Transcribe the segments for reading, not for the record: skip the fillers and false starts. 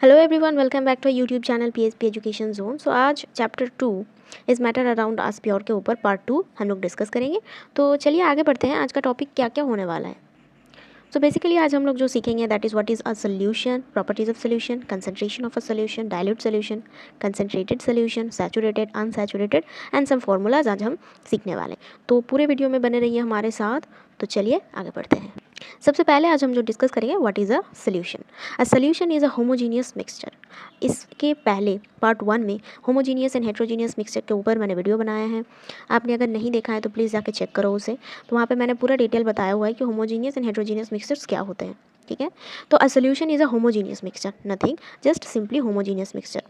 Hello everyone, welcome back to YouTube channel PSP education zone. So आज chapter 2 इस matter around आस pure के ऊपर part 2 हम लोग डिस्कस करेंगे। तो चलिए आगे बढ़ते हैं। आज का टॉपिक क्या क्या होने वाला है। सो बेसिकली आज हम लोग जो सीखेंगे that is what is a solution, properties of solution, concentration of a solution, dilute solution, concentrated solution, saturated, unsaturated and some formulas आज हम सीखने वाले हैं। तो पूरे वीडियो में बने रहिए हमारे साथ। तो चलिए आगे बढ़ते हैं। सबसे पहले आज हम जो डिस्कस करेंगे what is a solution. A solution is a homogeneous mixture. इसके पहले पार्ट 1 में होमोजीनियस एंड हेट्रोजीनियस मिक्सचर के ऊपर मैंने वीडियो बनाया है। आपने अगर नहीं देखा है तो प्लीज़ जाके चेक करो उसे। तो वहाँ पे मैंने पूरा डिटेल बताया हुआ है कि होमोजीनियस एंड हेट्रोजीनियस मिक्सचर्स क्या होते हैं। ठीक है, तो a solution is a homogeneous mixture, nothing, just simply homogeneous mixture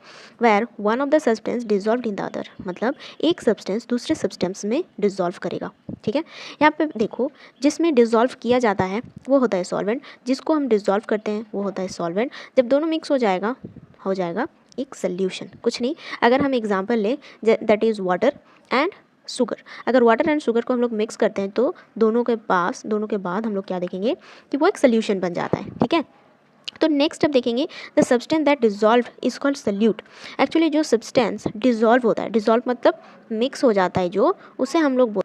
where one of the substance dissolve in the other. मतलब एक सब्सटेंस दूसरे सब्सटेंस में डिजॉल्व करेगा। ठीक है, यहाँ पे देखो, जिसमें डिजॉल्व किया जाता है वो होता है सॉल्वेंट, जिसको हम डिजॉल्व करते हैं वो होता है सॉल्वेंट। जब दोनों मिक्स हो जाएगा एक सोल्यूशन। कुछ नहीं, अगर हम एग्जांपल लें that is water and sugar. अगर वाटर एंड शुगर को हम लोग मिक्स करते हैं तो दोनों के बाद हम लोग क्या देखेंगे कि वो एक सोल्यूशन बन जाता है। ठीक है, तो नेक्स्ट अब देखेंगे the substance that dissolve is called solute. Actually जो सब्सटेंस डिजॉल्व होता है, डिजॉल्व मतलब मिक्स हो जाता है जो, उसे हम लोग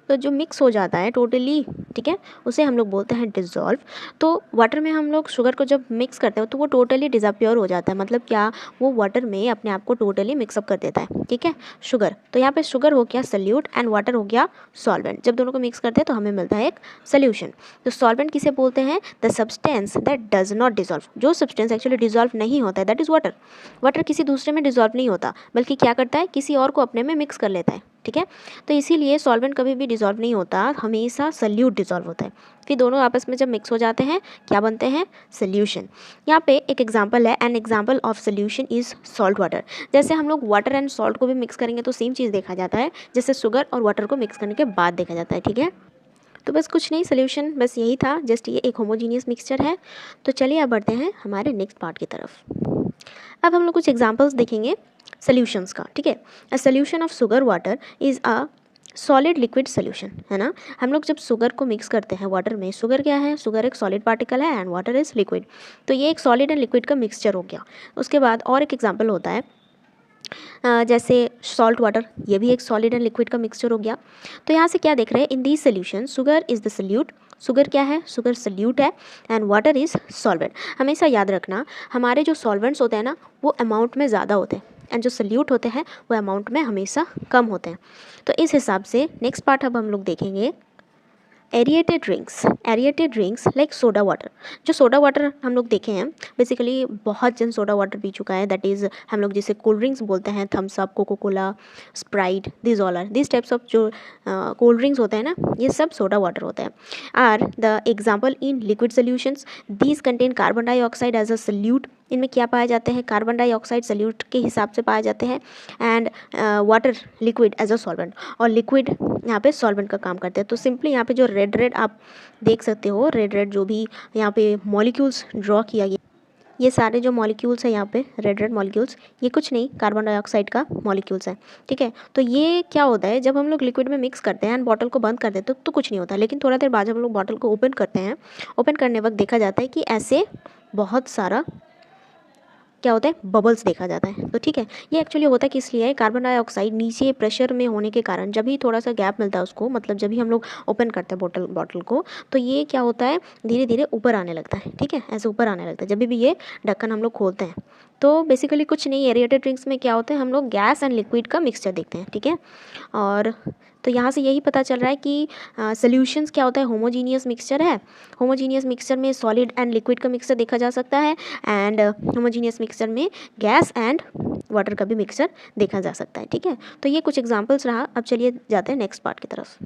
तो जो मिक्स हो जाता है टोटली, ठीक है, उसे हम लोग बोलते हैं डिज़ोल्व। तो वाटर में हम लोग शुगर को जब मिक्स करते हैं तो वो टोटली डिज़अपियर हो जाता है। मतलब क्या, वो वाटर में अपने आप को टोटली मिक्सअप कर देता है। ठीक है, शुगर, तो यहाँ पे शुगर हो गया सल्यूट एंड वाटर हो गया सॉल्वेंट। जब दोनों को मिक्स करते हैं तो हमें मिलता है एक सोल्यूशन। तो सॉल्वेंट किसे बोलते हैं? The substance that does not dissolve. जो सब्सटेंस एक्चुअली डिजॉल्व नहीं होता है दैट इज़ वाटर। वाटर किसी दूसरे में डिजॉल्व नहीं होता, बल्कि क्या करता है, किसी और को अपने में मिक्स कर लेता है। ठीक है, तो इसीलिए सॉल्वेंट कभी भी डिजॉल्व नहीं होता, हमेशा सल्यूट डिजॉल्व होता है। फिर दोनों आपस में जब मिक्स हो जाते हैं क्या बनते हैं? सोल्यूशन। यहाँ पे एक एग्जांपल है, an example of solution is salt water. जैसे हम लोग वाटर एंड सॉल्ट को भी मिक्स करेंगे तो सेम चीज़ देखा जाता है, जैसे शुगर और वाटर को मिक्स करने के बाद देखा जाता है। ठीक है, तो बस कुछ नहीं, सोल्यूशन बस यही था, जस्ट ये एक होमोजीनियस मिक्सचर है। तो चलिए अब बढ़ते हैं हमारे नेक्स्ट पार्ट की तरफ। अब हम लोग कुछ एग्जांपल्स देखेंगे सॉल्यूशंस का। ठीक है, a solution of sugar water is a solid liquid solution, है ना। हम लोग जब शुगर को मिक्स करते हैं वाटर में, शुगर क्या है, शुगर एक सॉलिड पार्टिकल है एंड वाटर इज लिक्विड। तो ये एक सॉलिड एंड लिक्विड का मिक्सचर हो गया। उसके बाद और एक एग्जांपल होता है जैसे सॉल्ट वाटर, ये भी एक सॉलिड एंड लिक्विड का मिक्सचर हो गया। तो यहाँ से क्या देख रहे हैं, in these solution sugar is the solute. Sugar क्या है, शुगर सोल्यूट है एंड वाटर इज़ सॉल्वेंट। हमेशा याद रखना, हमारे जो सॉल्वेंट्स होते हैं ना वो अमाउंट में ज़्यादा होते हैं एंड जो सोल्यूट होते हैं वो अमाउंट में हमेशा कम होते हैं। तो इस हिसाब से नेक्स्ट पार्ट अब हम लोग देखेंगे aerated drinks like soda water. जो सोडा वाटर हम लोग देखे हैं, बेसिकली बहुत जन सोडा वाटर पी चुका है, दैट इज़ हम लोग जिसे कोल्ड ड्रिंक्स बोलते हैं, Thums Up, Coca Cola, Sprite, this all are this types of जो कोल्ड ड्रिंक्स होते हैं ना, ये सब सोडा वाटर होता है। Are the example in liquid solutions, these contain carbon dioxide as a solute. इनमें क्या पाए जाते हैं, कार्बन डाइऑक्साइड सोल्यूट के हिसाब से पाए जाते हैं and water liquid as a solvent, और लिक्विड यहाँ पे सॉल्वेंट का काम करते हैं। तो सिंपली यहाँ पे जो रेड आप देख सकते हो, रेड जो भी यहाँ पे मॉलिक्यूल्स ड्रॉ किया गया, ये सारे जो मॉलिक्यूल्स हैं यहाँ पे रेड मॉलिक्यूल्स, ये कुछ नहीं, कार्बन डाइऑक्साइड का मॉलिक्यूल्स है। ठीक है, तो ये क्या होता है, जब हम लोग लिक्विड में मिक्स करते हैं एंड बॉटल को बंद कर देते हैं तो कुछ नहीं होता, लेकिन थोड़ा देर बाद जब हम लोग बॉटल को ओपन करते हैं, ओपन करने वक्त देखा जाता है कि ऐसे बहुत सारा क्या होता है, बबल्स देखा जाता है। तो ठीक है, ये एक्चुअली होता है कि इसलिए कार्बन डाइऑक्साइड नीचे प्रेशर में होने के कारण, जब भी थोड़ा सा गैप मिलता है उसको, मतलब जब भी हम लोग ओपन करते हैं बॉटल को, तो ये क्या होता है, धीरे धीरे ऊपर आने लगता है। ठीक है, ऐसे ऊपर आने लगता है जब भी ये ढक्कन हम लोग खोलते हैं। तो बेसिकली कुछ नहीं, एरिएटेड ड्रिंक्स में क्या होता है, हम लोग गैस एंड लिक्विड का मिक्सचर देखते हैं। ठीक है, और तो यहाँ से यही पता चल रहा है कि सोल्यूशंस क्या होता है, होमोजीनियस मिक्सचर है। होमोजीनियस मिक्सचर में सॉलिड एंड लिक्विड का मिक्सचर देखा जा सकता है एंड होमोजीनियस मिक्सचर में गैस एंड वाटर का भी मिक्सचर देखा जा सकता है। ठीक है, तो ये कुछ एग्जांपल्स रहा। अब चलिए जाते हैं नेक्स्ट पार्ट की तरफ।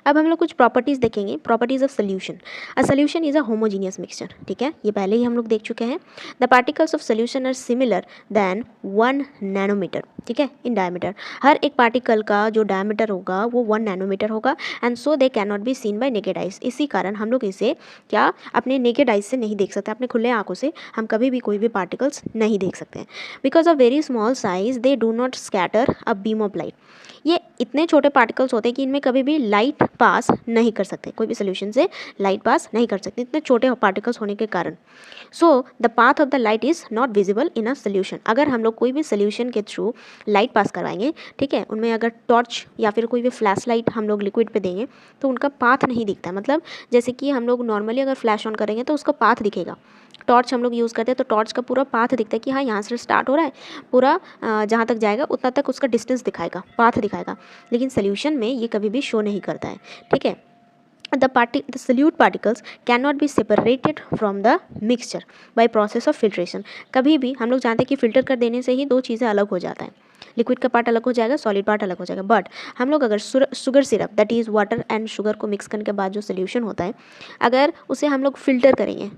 अब हम लोग कुछ प्रॉपर्टीज़ देखेंगे, properties of solution. A solution is a homogeneous mixture. ठीक है, ये पहले ही हम लोग देख चुके हैं। The particles of solution are similar than 1 nanometer. ठीक है, इन डायमीटर, हर एक पार्टिकल का जो डायमीटर होगा वो 1 नैनोमीटर होगा and so they can not be seen bye naked eyes. इसी कारण हम लोग इसे क्या अपने नेकेड आइज से नहीं देख सकते, अपने खुले आंखों से हम कभी भी कोई भी पार्टिकल्स नहीं देख सकते हैं। Because of very small size they do not scatter a beam of light. ये इतने छोटे पार्टिकल्स होते हैं कि इनमें कभी भी लाइट पास नहीं कर सकते, कोई भी सोल्यूशन से लाइट पास नहीं कर सकते इतने छोटे पार्टिकल्स होने के कारण। So the path of the light is not visible in a solution. अगर हम लोग कोई भी सोल्यूशन के थ्रू लाइट पास करवाएंगे, ठीक है, उनमें अगर टॉर्च या फिर कोई भी फ्लैश लाइट हम लोग लिक्विड पे देंगे तो उनका पाथ नहीं दिखता। मतलब जैसे कि हम लोग नॉर्मली अगर फ्लैश ऑन करेंगे तो उसका पाथ दिखेगा। टॉर्च हम लोग यूज़ करते हैं तो टॉर्च का पूरा पाथ दिखता है कि हाँ यहाँ से स्टार्ट हो रहा है, पूरा जहाँ तक जाएगा उतना तक उसका डिस्टेंस दिखाएगा, पाथ दिखाएगा। लेकिन सोल्यूशन में ये कभी भी शो नहीं करता है, ठीक है। The solute particles cannot be separated from the mixture by process of filtration। कभी भी हम लोग जानते हैं कि फिल्टर कर देने से ही दो चीज़ें अलग हो जाता है, लिक्विड का पार्ट अलग हो जाएगा, सॉलिड पार्ट अलग हो जाएगा। बट हम लोग अगर sugar syrup that is water and sugar को मिक्स करने के बाद जो सोल्यूशन होता है, अगर उसे हम लोग फिल्टर करेंगे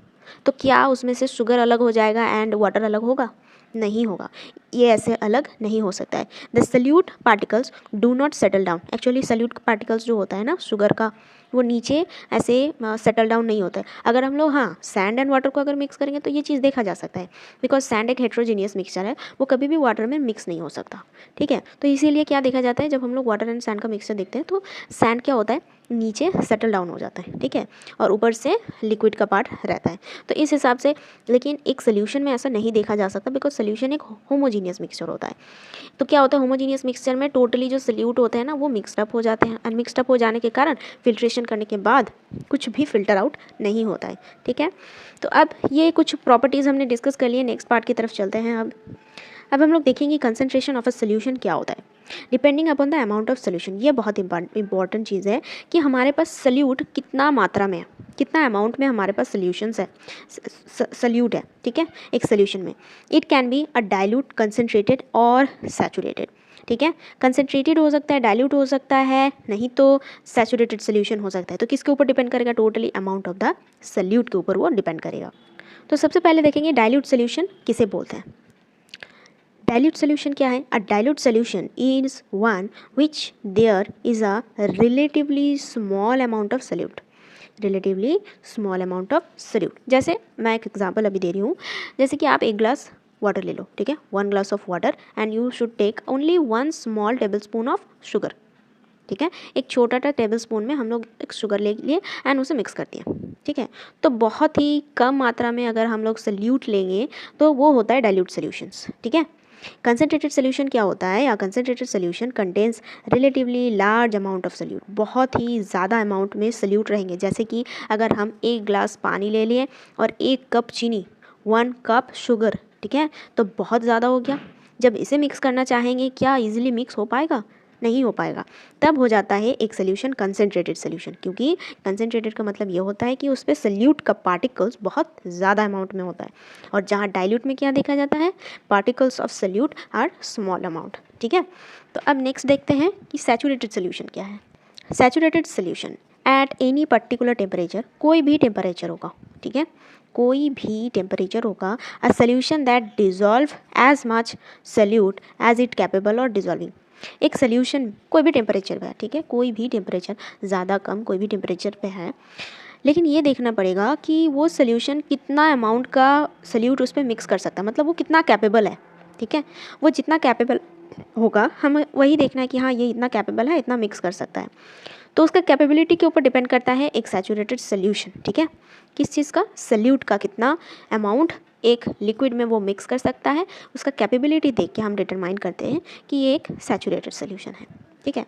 तो क्या उसमें से शुगर अलग हो जाएगा एंड वाटर अलग होगा? नहीं होगा, ये ऐसे अलग नहीं हो सकता है। The solute particles do not settle down. Actually salute particles जो होता है ना शुगर का, वो नीचे ऐसे सेटल डाउन नहीं होता है। अगर हम लोग हाँ सैंड एंड वाटर को अगर मिक्स करेंगे तो ये चीज़ देखा जा सकता है, बिकॉज सैंड एक हेट्रोजीनियस मिक्सचर है, वो कभी भी वाटर में मिक्स नहीं हो सकता, ठीक है। तो इसीलिए क्या देखा जाता है, जब हम लोग वाटर एंड सैंड का मिक्सचर देखते हैं तो सैंड क्या होता है, नीचे सेटल डाउन हो जाता है, ठीक है, और ऊपर से लिक्विड का पार्ट रहता है। तो इस हिसाब से, लेकिन एक सोल्यूशन में ऐसा नहीं देखा जा सकता, बिकॉज सोल्यूशन एक होमोजीनियस मिक्सचर होता है। तो क्या होता है, होमोजीनियस मिक्सचर में टोटली जो सोल्यूट होते हैं ना वो मिक्सड अप हो जाते हैं, और मिक्सड अप हो जाने के कारण फिल्ट्रेशन करने के बाद कुछ भी फिल्टर आउट नहीं होता है, ठीक है। तो अब ये कुछ प्रॉपर्टीज़ हमने डिस्कस कर लिए, नेक्स्ट पार्ट की तरफ चलते हैं। अब हम लोग देखेंगे कंसंट्रेशन ऑफ अ सोल्यूशन क्या होता है depending upon the amount of solution. ये बहुत इंपॉर्टेंट चीज़ है कि हमारे पास सोल्यूट कितना मात्रा में है, कितना अमाउंट में हमारे पास सोल्यूशंस है, सोल्यूट है, ठीक है, एक सोल्यूशन में। It can be a dilute, concentrated और सैचुरेटेड, ठीक है। कंसनट्रेटेड हो सकता है, डाइल्यूट हो सकता है, नहीं तो सैचुरेटेड सोल्यूशन हो सकता है। तो किसके ऊपर डिपेंड करेगा, totally amount of the solute के ऊपर वो डिपेंड करेगा। तो सबसे पहले देखेंगे डाइल्यूट सोल्यूशन किसे बोलते हैं। डाइल्यूट सोल्यूशन क्या है? A dilute solution is one which there is a relatively small amount of solute, relatively small amount of solute. जैसे मैं एक एग्जांपल अभी दे रही हूँ, जैसे कि आप एक ग्लास वाटर ले लो, ठीक है, 1 glass of water and you should take only 1 small tablespoon of sugar, ठीक है। एक छोटा सा टेबल स्पून में हम लोग एक शुगर ले लिए एंड उसे मिक्स कर दिया, ठीक है। तो बहुत ही कम मात्रा में अगर हम लोग सोल्यूट लेंगे तो वो होता है डाइल्यूट सोल्यूशंस, ठीक है। कंसनट्रेटेड सोल्यूशन क्या होता है, या concentrated solution contains relatively large amount of solute, बहुत ही ज़्यादा अमाउंट में सोल्यूट रहेंगे। जैसे कि अगर हम 1 ग्लास पानी ले लिए और 1 कप चीनी, 1 कप शुगर, ठीक है, तो बहुत ज़्यादा हो गया। जब इसे मिक्स करना चाहेंगे, क्या इजीली मिक्स हो पाएगा? नहीं हो पाएगा। तब हो जाता है एक सोल्यूशन कंसनट्रेटेड सोल्यूशन, क्योंकि कंसनट्रेटेड का मतलब ये होता है कि उस पर सोल्यूट का पार्टिकल्स बहुत ज़्यादा अमाउंट में होता है। और जहाँ डाइल्यूट में क्या देखा जाता है, particles of solute are small amount, ठीक है। तो अब नेक्स्ट देखते हैं कि सैचुरेटेड सोल्यूशन क्या है। Saturated solution at any particular temperature, कोई भी टेम्परेचर होगा, ठीक है, कोई भी टेम्परेचर होगा, a solution that dissolve as much solute as it capable और डिजॉल्विंग। एक सोल्यूशन कोई भी टेम्परेचर पे है, ठीक है, कोई भी टेम्परेचर, ज़्यादा कम कोई भी टेम्परेचर पे है, लेकिन ये देखना पड़ेगा कि वो सोल्यूशन कितना अमाउंट का सोल्यूट उस पर मिक्स कर सकता है, मतलब वो कितना कैपेबल है, ठीक है। वो जितना कैपेबल होगा हम वही देखना है कि हाँ ये इतना कैपेबल है, इतना मिक्स कर सकता है। तो उसका कैपेबिलिटी के ऊपर डिपेंड करता है एक सैचुरेटेड सोल्यूशन, ठीक है, किस चीज़ का, सोल्यूट का कितना अमाउंट एक लिक्विड में वो मिक्स कर सकता है, उसका कैपेबिलिटी देख के हम डिटरमाइन करते हैं कि ये एक सैचुरेटेड सोल्यूशन है, ठीक है।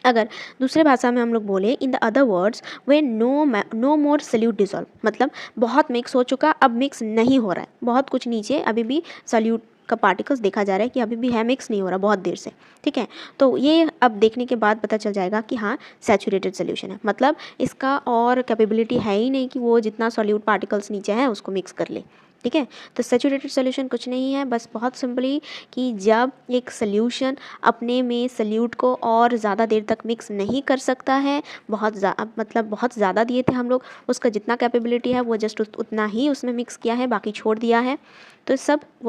अगर दूसरे भाषा में हम लोग बोले, इन द अदर वर्ड्स, वे नो मोर सोल्यूट डिजॉल्व, मतलब बहुत मिक्स हो चुका, अब मिक्स नहीं हो रहा है, बहुत कुछ नीचे अभी भी सोल्यूट का पार्टिकल्स देखा जा रहा है कि अभी भी है, मिक्स नहीं हो रहा बहुत देर से, ठीक है। तो ये अब देखने के बाद पता चल जाएगा कि हाँ सैचुरेटेड सोल्यूशन है, मतलब इसका और कैपेबिलिटी है ही नहीं कि वो जितना सोल्यूट पार्टिकल्स नीचे हैं उसको मिक्स कर ले, ठीक है। तो सैचुरेटेड सोल्यूशन कुछ नहीं है, बस बहुत सिंपली कि जब एक सोल्यूशन अपने में सोल्यूट को और ज़्यादा देर तक मिक्स नहीं कर सकता है, मतलब बहुत ज़्यादा दिए थे हम लोग, उसका जितना कैपेबिलिटी है वो जस्ट उतना ही उसमें मिक्स किया है, बाकी छोड़ दिया है। तो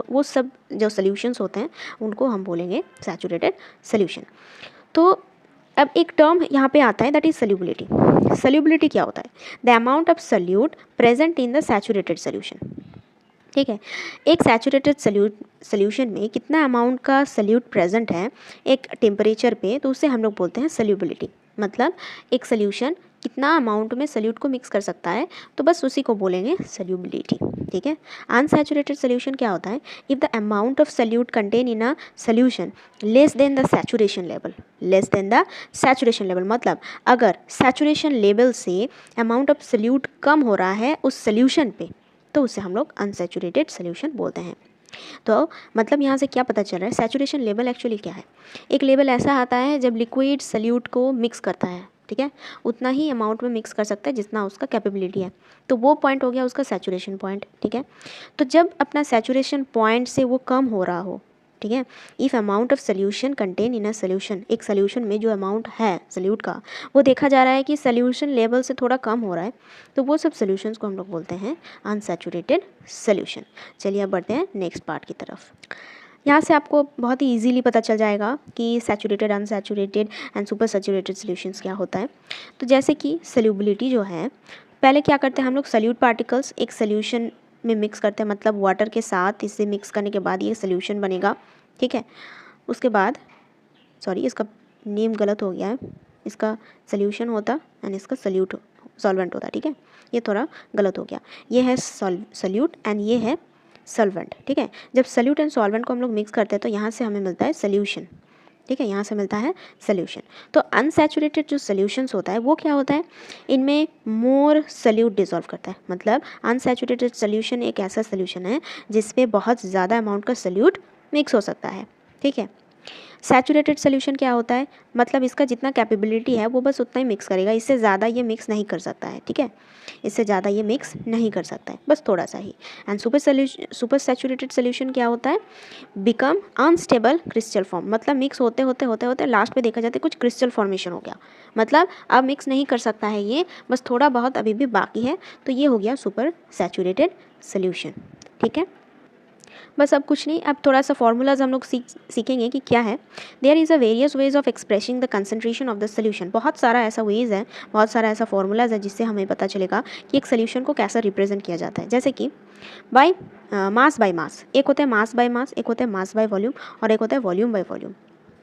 वो सब जो सोल्यूशंस होते हैं उनको हम बोलेंगे सैचुरेटेड सोल्यूशन। तो अब एक टर्म यहाँ पे आता है, दैट इज सल्यूबिलिटी। सल्यूबिलिटी क्या होता है, the amount of solute present in the saturated solution. ठीक है। एक सैचुरेटेड सोल्यूशन में कितना अमाउंट का सोल्यूट प्रेजेंट है एक टेम्परेचर पे, तो उसे हम लोग बोलते हैं सोल्यूबिलिटी। मतलब एक सोल्यूशन कितना अमाउंट में सोल्यूट को मिक्स कर सकता है, तो बस उसी को बोलेंगे सोल्यूबिलिटी। ठीक है। अनसैचुरेटेड सोल्यूशन क्या होता है? If the amount of solute contain in a solution less than the saturation level, less than the saturation level, मतलब अगर सैचुरेशन लेवल से अमाउंट ऑफ सोल्यूट कम हो रहा है उस सोल्यूशन पे, तो उसे हम लोग अनसैचुरेटेड सोल्यूशन बोलते हैं। तो मतलब यहाँ से क्या पता चल रहा है, सैचुरेशन लेवल एक्चुअली क्या है? एक लेवल ऐसा आता है जब लिक्विड सोल्यूट को मिक्स करता है, ठीक है, उतना ही अमाउंट में मिक्स कर सकता है जितना उसका कैपेबिलिटी है, तो वो पॉइंट हो गया उसका सैचुरेशन पॉइंट। ठीक है। तो जब अपना सैचुरेशन पॉइंट से वो कम हो रहा हो, ठीक है, if amount of solution contain in a solution, एक सोल्यूशन में जो अमाउंट है सोल्यूट का वो देखा जा रहा है कि सोल्यूशन लेवल से थोड़ा कम हो रहा है, तो वो सब सोल्यूशंस को हम लोग बोलते हैं अनसैचुरेटेड सोल्यूशन। चलिए अब बढ़ते हैं नेक्स्ट पार्ट की तरफ। यहाँ से आपको बहुत ही इजीली पता चल जाएगा कि saturated, unsaturated and super saturated solutions क्या होता है। तो जैसे कि सॉल्युबिलिटी जो है, पहले क्या करते हैं हम लोग, सोल्यूट पार्टिकल्स एक सोल्यूशन में मिक्स करते हैं, मतलब वाटर के साथ इसे मिक्स करने के बाद ये सोल्यूशन बनेगा। ठीक है। उसके बाद इसका नेम गलत हो गया है, इसका सोल्यूशन होता एंड इसका सॉल्वेंट होता। ठीक है, ये थोड़ा गलत हो गया। ये है सोल्यूट एंड ये है सॉल्वेंट। ठीक है। जब सोल्यूट एंड सॉल्वेंट को हम लोग मिक्स करते हैं तो यहाँ से हमें मिलता है सोल्यूशन। ठीक है, यहाँ से मिलता है सोल्यूशन। तो अनसैचुरेटेड जो सोल्यूशंस होता है वो क्या होता है, इनमें मोर सोल्यूट डिसॉल्व करता है। मतलब अनसैचुरेटेड सोल्यूशन एक ऐसा सोल्यूशन है जिसमें बहुत ज़्यादा अमाउंट का सोल्यूट मिक्स हो सकता है। ठीक है। सैचुरेटेड सोल्यूशन क्या होता है, मतलब इसका जितना कैपेबिलिटी है वो बस उतना ही मिक्स करेगा, इससे ज़्यादा ये मिक्स नहीं कर सकता है। ठीक है, इससे ज़्यादा ये मिक्स नहीं कर सकता है, बस थोड़ा सा ही। एंड सुपर सैचुरेटेड सोल्यूशन क्या होता है, बिकम अनस्टेबल क्रिस्टल फॉर्म, मतलब मिक्स होते होते होते होते लास्ट में देखा जाता है कुछ क्रिस्टल फॉर्मेशन हो गया, मतलब अब मिक्स नहीं कर सकता है ये, बस थोड़ा बहुत अभी भी बाकी है, तो ये हो गया सुपर सैचुरेटेड सोल्यूशन। ठीक है, बस अब कुछ नहीं, अब थोड़ा सा फॉर्मूलाज हम लोग सीखेंगे कि क्या है। There is a various ways of expressing the concentration of the solution, बहुत सारा ऐसा वेज है, बहुत सारा ऐसा फॉर्मूलाज है जिससे हमें पता चलेगा कि एक सोल्यूशन को कैसा रिप्रेजेंट किया जाता है। जैसे कि मास बाय मास, एक होता है मास बाय मास, एक होता है मास बाय वॉल्यूम और एक होता है वॉल्यूम बाय वॉल्यूम।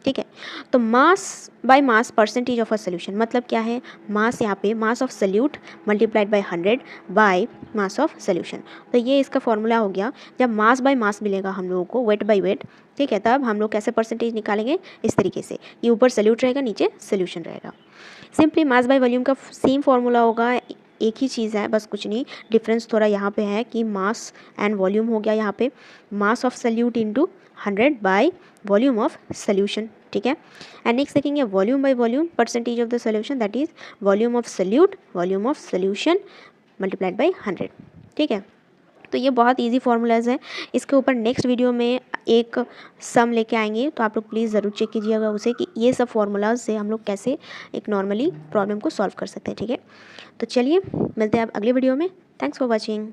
ठीक है, तो mass by mass percentage of a solution, मतलब क्या है, मास यहाँ पे mass of solute multiplied by 100 by mass of solution. तो ये इसका फॉर्मूला हो गया। जब मास बाय मास मिलेगा हम लोगों को, वेट बाय वेट, ठीक है, तब हम लोग कैसे परसेंटेज निकालेंगे, इस तरीके से, ये ऊपर सोल्यूट रहेगा नीचे सोल्यूशन रहेगा। सिंपली मास बाय वॉल्यूम का सेम फॉर्मूला होगा, एक ही चीज़ है, बस कुछ नहीं, डिफरेंस थोड़ा यहाँ पे है कि मास एंड वॉल्यूम हो गया यहाँ पे mass of solute into 100 by volume of solution. ठीक है, एंड नेक्स्ट देखेंगे volume by volume percentage of the solution, that is volume of solute volume of solution multiplied by 100। ठीक है, तो ये बहुत इजी फार्मूलाज है। इसके ऊपर नेक्स्ट वीडियो में एक सम लेके आएंगे, तो आप लोग प्लीज़ ज़रूर चेक कीजिएगा उसे कि ये सब फार्मूलाज से हम लोग कैसे एक नॉर्मली प्रॉब्लम को सॉल्व कर सकते हैं। ठीक है, तो चलिए मिलते हैं अब अगले वीडियो में। Thanks for watching.